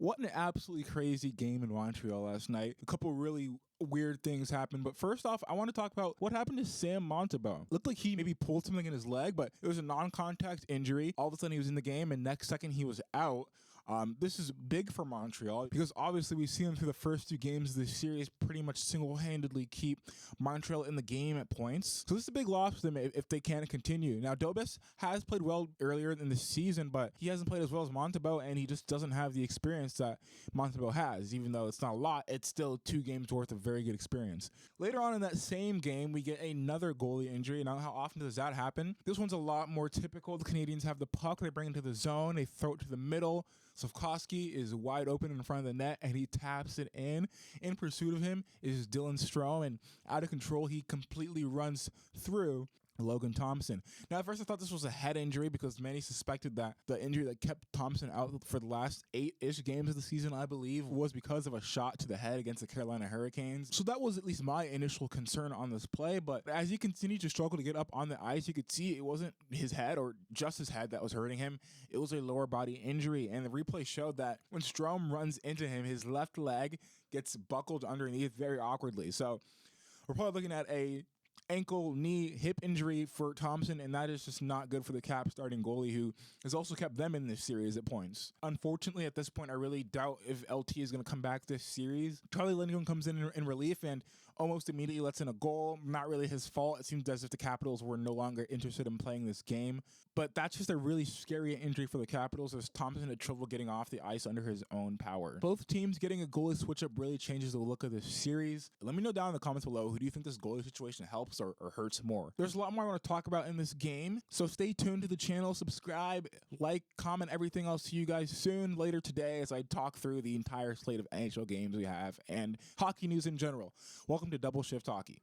What an absolutely crazy game in Montreal last night. A couple really weird things happened. But first off, I want to talk about what happened to Sam Montembeault. Looked like he maybe pulled something in his leg, but it was a non-contact injury. All of a sudden he was in the game, and next second he was out. This is big for Montreal because obviously we've seen them through the first two games of this series pretty much single-handedly keep Montreal in the game at points. So this is a big loss for them if they can't continue. Now, Dobes has played well earlier in the season, but he hasn't played as well as Montembeault, and he just doesn't have the experience that Montembeault has. Even though it's not a lot, it's still 2 games worth of very good experience. Later on in that same game, we get another goalie injury. Now, how often does that happen? This one's a lot more typical. The Canadians have the puck, they bring it to the zone, they throw it to the middle. Slavkovsky is wide open in front of the net, and he taps it in. In pursuit of him is Dylan Strome, and out of control, he completely runs through Logan Thompson. Now, at first I thought this was a head injury because many suspected that the injury that kept Thompson out for the last 8-ish games of the season, I believe, was because of a shot to the head against the Carolina Hurricanes. So that was at least my initial concern on this play, but as he continued to struggle to get up on the ice, you could see it wasn't his head or just his head that was hurting him. It was a lower body injury, and the replay showed that when Strome runs into him, his left leg gets buckled underneath very awkwardly. So we're probably looking at a ankle, knee, hip injury for Thompson, and that is just not good for the Cap starting goalie, who has also kept them in this series at points. Unfortunately, at this point, I really doubt if LT is going to come back this series. Charlie Lindgren comes in relief and almost immediately lets in a goal. Not really his fault. It seems as if the Capitals were no longer interested in playing this game, but that's just a really scary injury for the Capitals, as Thompson had trouble getting off the ice under his own power. Both teams getting a goalie switch-up really changes the look of this series. Let me know down in the comments below, who do you think this goalie situation helps or hurts more? There's a lot more I want to talk about in this game, so stay tuned to the channel, subscribe, like, comment, everything. I'll see you guys soon later today as I talk through the entire slate of NHL games we have and hockey news in general. Welcome to Double Shift Hockey.